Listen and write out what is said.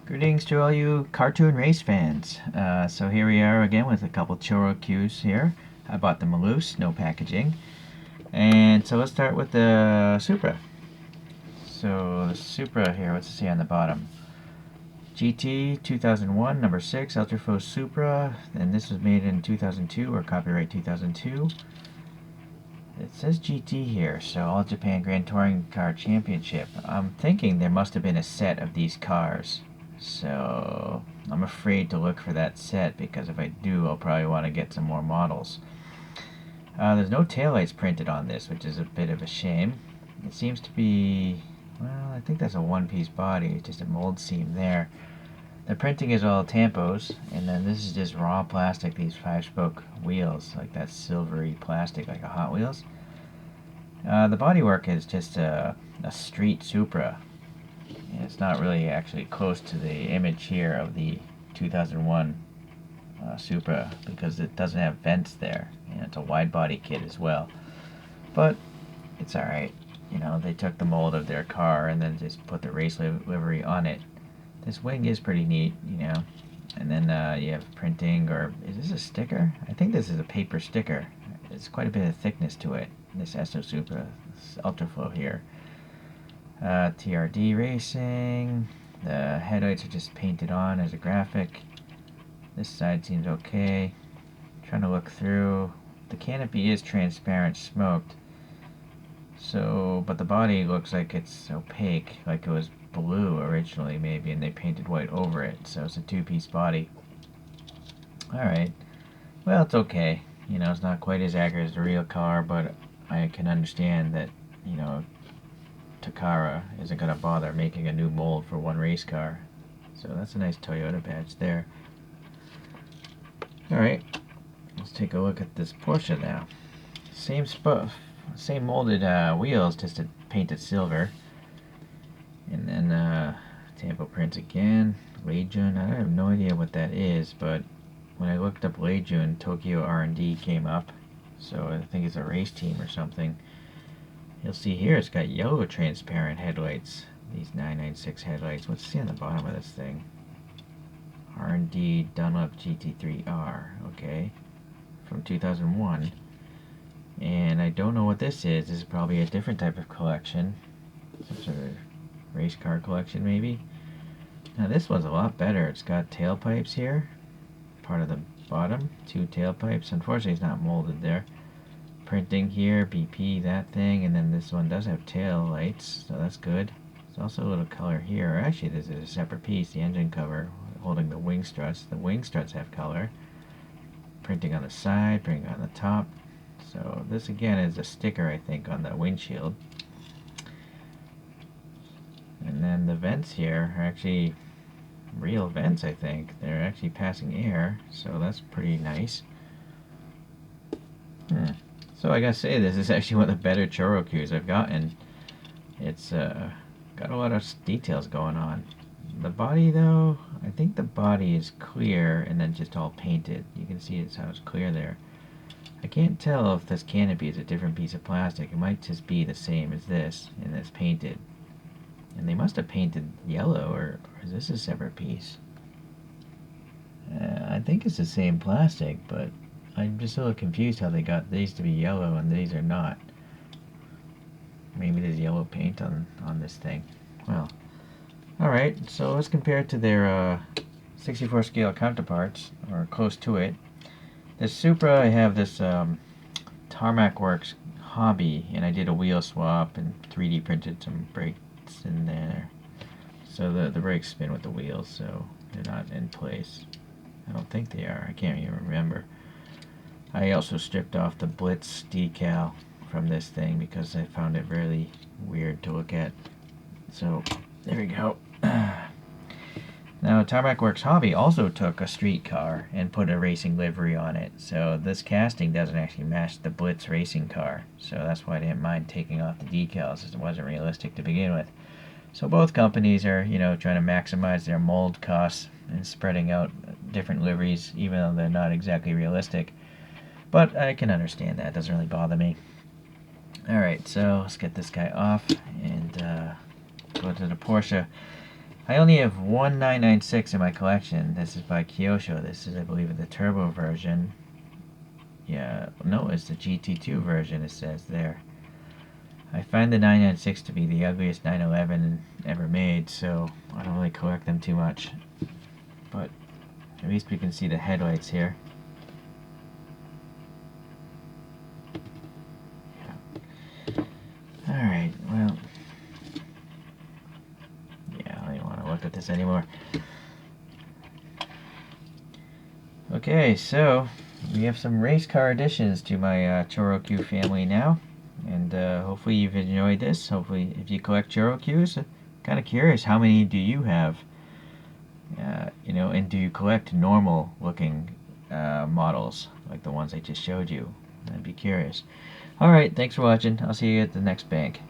Greetings to all you cartoon race fans. So here we are again with a couple Choro-Qs here. I bought them loose, no packaging. And so let's start with the Supra. So the Supra here, what's it say on the bottom? GT 2001, number 6, Ultrafo Supra. And this was made in 2002, or copyright 2002. It says GT here, so All Japan Grand Touring Car Championship. I'm thinking there must have been a set of these cars. So I'm afraid to look for that set because if I do, I'll probably want to get some more models. There's no taillights printed on this, which is a bit of a shame. It seems to be, well, I think that's a one-piece body, just a mold seam there. The printing is all tampos, and then this is just raw plastic, these 5-spoke wheels, like that silvery plastic, like a Hot Wheels. The bodywork is just a street Supra. It's not really actually close to the image here of the 2001 Supra because it doesn't have vents there. It's a wide body kit as well. But it's alright. They took the mold of their car and then just put the race livery on it. This wing is pretty neat, And then you have printing, or is this a sticker? I think this is a paper sticker. It's quite a bit of thickness to it. This Esso Supra, this Ultraflow here. TRD Racing. The headlights are just painted on as a graphic. This side seems okay. Trying to look through. The canopy is transparent smoked. So, but the body looks like it's opaque, like it was blue originally maybe, and they painted white over it. So it's a two-piece body. Alright. Well, it's okay. It's not quite as accurate as the real car, but I can understand that, Takara isn't going to bother making a new mold for one race car. So that's a nice Toyota badge there. Alright, let's take a look at this Porsche now. Same molded wheels, just painted silver. And then tampo prints again. Leijun, I have no idea what that is, but when I looked up Leijun, Tokyo R&D came up. So I think it's a race team or something. You'll see here it's got yellow transparent headlights. These 996 headlights. What's on the bottom of this thing? R&D Dunlop GT3R. Okay. From 2001. And I don't know what this is. This is probably a different type of collection. Some sort of race car collection maybe. Now this one's a lot better. It's got tailpipes here. Part of the bottom. 2 tailpipes. Unfortunately it's not molded there. Printing here, BP, that thing, and then this one does have tail lights, so that's good. There's also a little color here. Actually, this is a separate piece, the engine cover holding the wing struts. The wing struts have color. Printing on the side, printing on the top. So this again is a sticker, I think, on the windshield. And then the vents here are actually real vents, I think. They're actually passing air, so that's pretty nice. So I gotta say, this is actually one of the better ChoroQs I've gotten. It's got a lot of details going on. The body though, I think the body is clear and then just all painted. You can see it's how it's clear there. I can't tell if this canopy is a different piece of plastic. It might just be the same as this, and it's painted. And they must have painted yellow, or is this a separate piece? I think it's the same plastic, but I'm just a little confused how they got these to be yellow and these are not. Maybe there's yellow paint on this thing. Well, alright, so let's compare it to their 64 scale counterparts, or close to it. This Supra, I have this Tarmac Works Hobby, and I did a wheel swap and 3D printed some brakes in there. So the brakes spin with the wheels, so they're not in place. I don't think they are. I can't even remember. I also stripped off the Blitz decal from this thing because I found it really weird to look at. So, there we go. Now, Tarmac Works Hobby also took a street car and put a racing livery on it. So, this casting doesn't actually match the Blitz racing car. So, that's why I didn't mind taking off the decals, as it wasn't realistic to begin with. So, both companies are, trying to maximize their mold costs and spreading out different liveries, even though they're not exactly realistic. But I can understand that. It doesn't really bother me. Alright, so let's get this guy off and go to the Porsche. I only have one 996 in my collection. This is by Kyosho. This is, I believe, the turbo version. Yeah, no, it's the GT2 version, it says there. I find the 996 to be the ugliest 911 ever made, so I don't really collect them too much. But at least we can see the headlights here. Yeah. Alright, well, yeah, I don't want to look at this anymore. Okay, so we have some race car additions to my ChoroQ family now, and hopefully you've enjoyed this. Hopefully, if you collect ChoroQs, kind of curious, how many do you have? You know, and do you collect normal-looking models like the ones I just showed you? I'd be curious. All right, thanks for watching. I'll see you at the next bank.